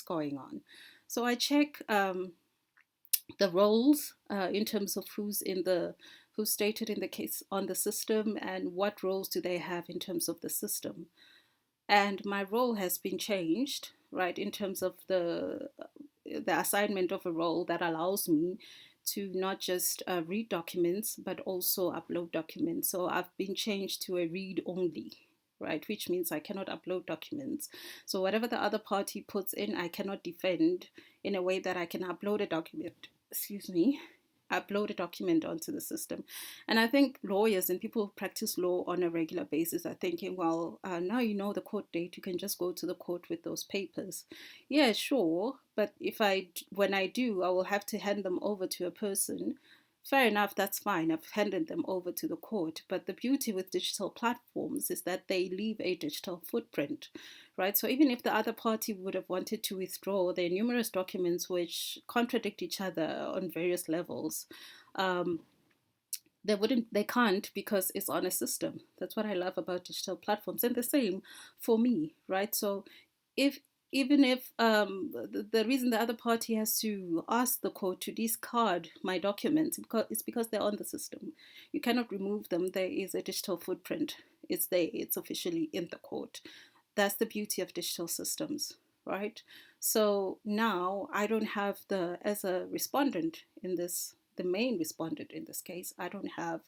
going on. So I check the roles in terms of who's stated in the case on the system, and what roles do they have in terms of the system. And my role has been changed, right, in terms of the assignment of a role that allows me to not just read documents but also upload documents. So I've been changed to a read only, right, which means I cannot upload documents. So whatever the other party puts in, I cannot defend in a way that I can upload a document, excuse me, upload a document onto the system. And I think lawyers and people who practice law on a regular basis are thinking, well, now you know the court date, you can just go to the court with those papers. Yeah, sure. But when I do, I will have to hand them over to a person. Fair enough, that's fine. I've handed them over to the court. But the beauty with digital platforms is that they leave a digital footprint, right? So even if the other party would have wanted to withdraw, there are numerous documents which contradict each other on various levels. Um, they can't, because it's on a system. That's what I love about digital platforms. And the same for me, right? So if even if the reason the other party has to ask the court to discard my documents, it's because they're on the system. You cannot remove them. There is a digital footprint. It's there. It's officially in the court. That's the beauty of digital systems, right? So now I don't have as a respondent in this, the main respondent in this case, I don't have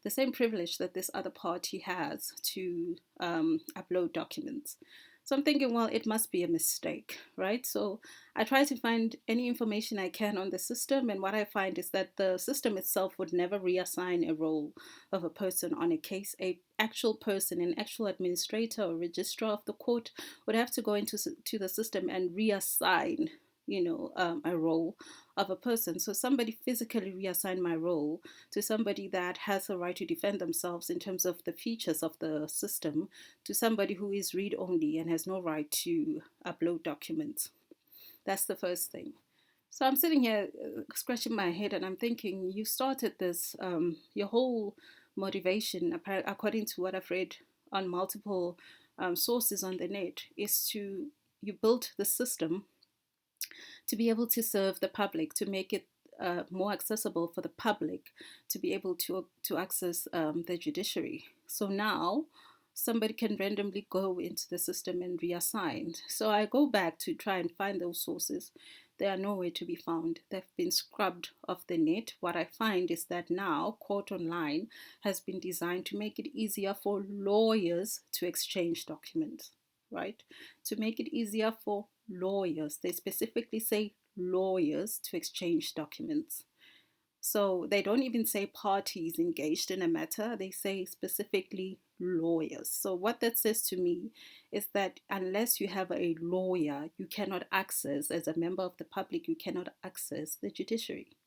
the same privilege that this other party has to upload documents. So I'm thinking, well, it must be a mistake, right? So I try to find any information I can on the system, and what I find is that the system itself would never reassign a role of a person on a case. A actual person, an actual administrator or registrar of the court, would have to go into to the system and reassign, a role of a person. So somebody physically reassign my role to somebody that has a right to defend themselves in terms of the features of the system, to somebody who is read only and has no right to upload documents. That's the first thing. So I'm sitting here scratching my head, and I'm thinking, you started this, your whole motivation, according to what I've read on multiple sources on the net, is you built the system to be able to serve the public, to make it more accessible for the public to be able to access the judiciary. So now somebody can randomly go into the system and reassign. So I go back to try and find those sources. They are nowhere to be found. They've been scrubbed off the net. What I find is that now Court Online has been designed to make it easier for lawyers to exchange documents, right? To make it easier for lawyers. They specifically say lawyers to exchange documents. So they don't even say parties engaged in a matter, they say specifically lawyers. So what that says to me is that unless you have a lawyer, you cannot access, as a member of the public, you cannot access the judiciary.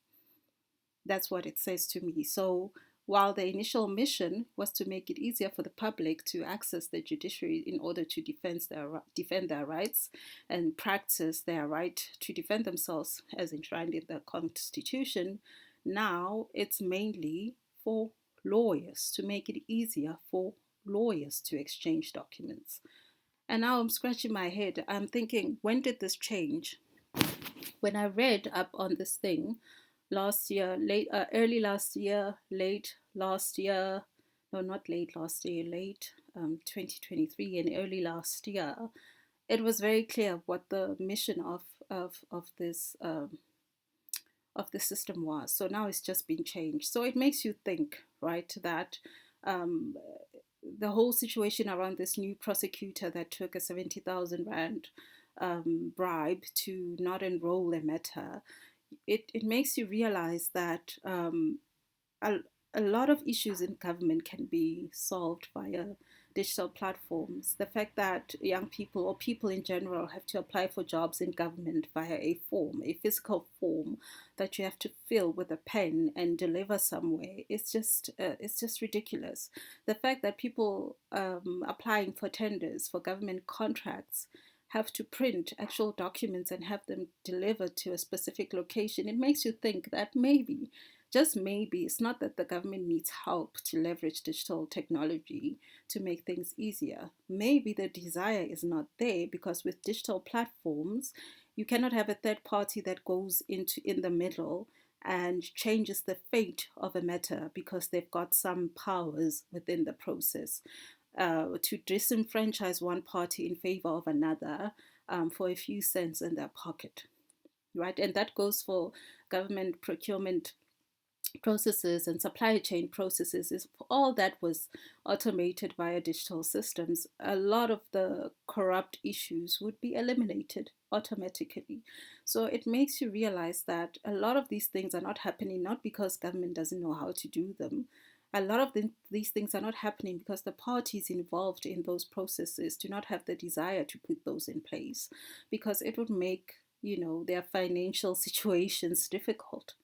That's what it says to me. So while the initial mission was to make it easier for the public to access the judiciary in order to defend their rights and practice their right to defend themselves as enshrined in the Constitution, now it's mainly for lawyers, to make it easier for lawyers to exchange documents. And now I'm scratching my head. I'm thinking, when did this change? When I read up on this thing last year, early last year, late last year, no, not late last year, late 2023 and early last year, it was very clear what the mission of this of the system was. So now it's just been changed. So it makes you think, right, that um, the whole situation around this new prosecutor that took a 70,000 rand bribe to not enroll a matter, it makes you realize that a, a lot of issues in government can be solved via digital platforms. The fact that young people or people in general have to apply for jobs in government via a form, a physical form that you have to fill with a pen and deliver somewhere, it's just ridiculous. The fact that people applying for tenders for government contracts have to print actual documents and have them delivered to a specific location, it makes you think that maybe, just maybe, it's not that the government needs help to leverage digital technology to make things easier. Maybe the desire is not there because with digital platforms, You cannot have a third party that goes into in the middle and changes the fate of a matter because they've got some powers within the process, to disenfranchise one party in favor of another, for a few cents in their pocket, right? And that goes for government procurement processes and supply chain processes. Is all that was automated via digital systems, a lot of the corrupt issues would be eliminated automatically. So it makes you realize that a lot of these things are not happening not because government doesn't know how to do them. A lot of these things are not happening because the parties involved in those processes do not have the desire to put those in place, because it would make, their financial situations difficult,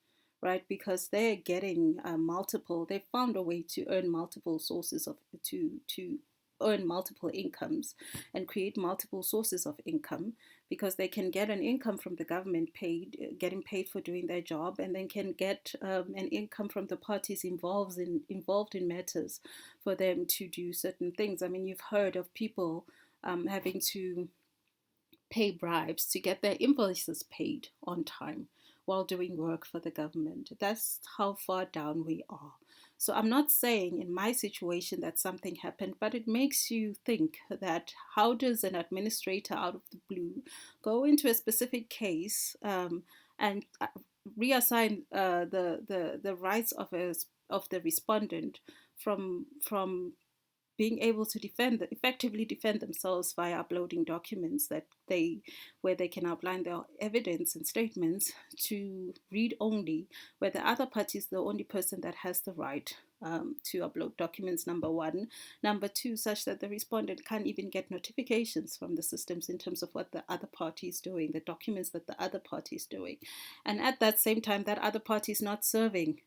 right? Because they're getting multiple. They found a way to earn multiple sources of to earn multiple incomes and create multiple sources of income, because they can get an income from the government getting paid for doing their job, and then can get an income from the parties involved in matters for them to do certain things. I mean, you've heard of people having to pay bribes to get their invoices paid on time while doing work for the government. That's how far down we are. So I'm not saying in my situation that something happened, but it makes you think that how does an administrator out of the blue go into a specific case, and reassign the rights of the respondent from being able to effectively defend themselves by uploading documents where they can outline their evidence and statements to read only, where the other party is the only person that has the right to upload documents, number one. Number two, such that the respondent can't even get notifications from the systems in terms of what the other party is doing, the documents that the other party is doing. And at that same time, that other party is not serving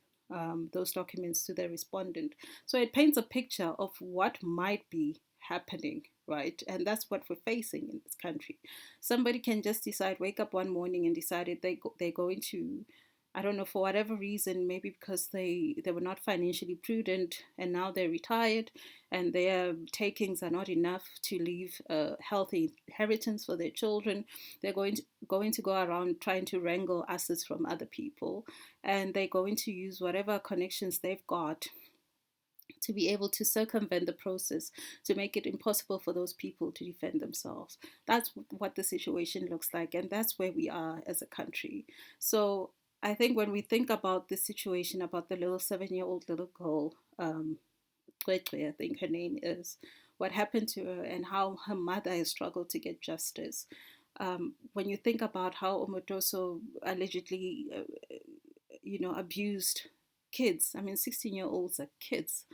those documents to the respondent. So it paints a picture of what might be happening, right? And that's what we're facing in this country. Somebody can just decide, wake up one morning and decided they're going to, I don't know, for whatever reason, maybe because they were not financially prudent and now they're retired and their takings are not enough to leave a healthy inheritance for their children. They're going to go around trying to wrangle assets from other people, and they're going to use whatever connections they've got to be able to circumvent the process, to make it impossible for those people to defend themselves. That's what the situation looks like, and that's where we are as a country. So I think when we think about this situation, about the little 7-year-old little girl, Cwecwe, I think her name is, what happened to her and how her mother has struggled to get justice. When you think about how Omotoso allegedly, abused kids. I mean, 16-year-olds are kids,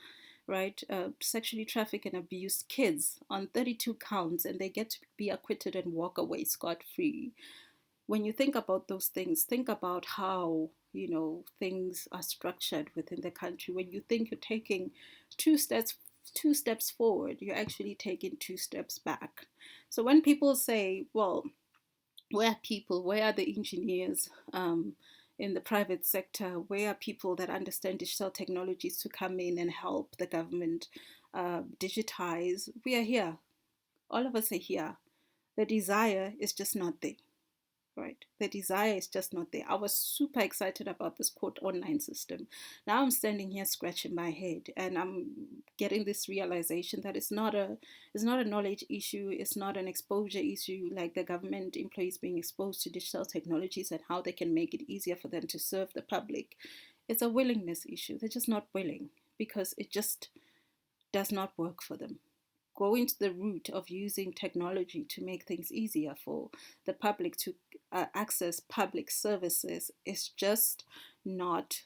right? Sexually traffic and abuse kids on 32 counts, and they get to be acquitted and walk away scot-free. When you think about those things, think about how, things are structured within the country. When you think you're taking two steps forward, you're actually taking two steps back. So when people say, well, where are the engineers in the private sector? Where are people that understand digital technologies to come in and help the government digitize? We are here. All of us are here. The desire is just not there, right? The desire is just not there. I was super excited about this quote online system. Now I'm standing here scratching my head, and I'm getting this realization that it's not a knowledge issue, it's not an exposure issue, like the government employees being exposed to digital technologies and how they can make it easier for them to serve the public. It's a willingness issue. They're just not willing because it just does not work for them. Going to the route of using technology to make things easier for the public to access public services is just not,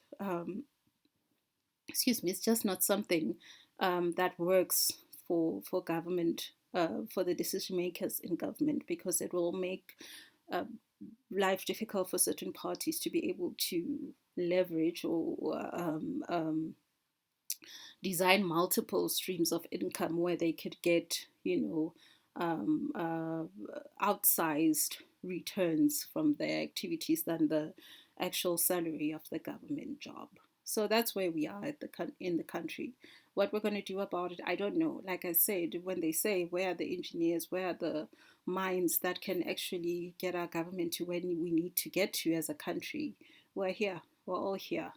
it's just not something that works for government, for the decision makers in government, because it will make uh, life difficult for certain parties to be able to leverage or design multiple streams of income where they could get, outsized returns from their activities than the actual salary of the government job. So that's where we are in the country. What we're going to do about it, I don't know. Like I said, when they say, where are the engineers, where are the minds that can actually get our government to where we need to get to as a country? We're here. We're all here.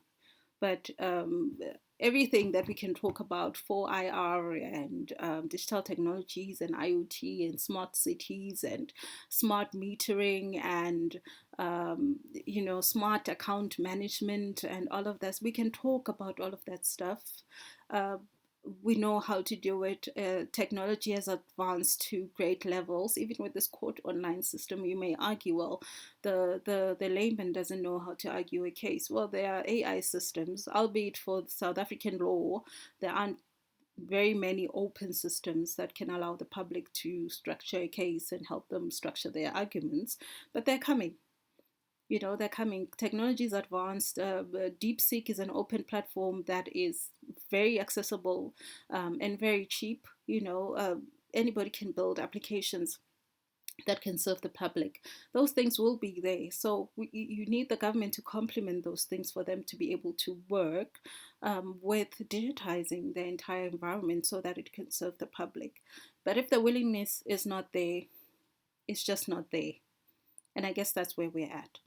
But everything that we can talk about for IR and digital technologies and IoT and smart cities and smart metering and smart account management and all of this, we can talk about all of that stuff. Uh, we know how to do it. Technology has advanced to great levels. Even with this court online system, you may argue, well, the layman doesn't know how to argue a case. Well, there are AI systems, albeit for South African law, there aren't very many open systems that can allow the public to structure a case and help them structure their arguments, but they're coming. They're coming. Technology is advanced. DeepSeek is an open platform that is very accessible and very cheap. Anybody can build applications that can serve the public. Those things will be there. So you need the government to complement those things for them to be able to work with digitizing the entire environment so that it can serve the public. But if the willingness is not there, it's just not there. And I guess that's where we're at.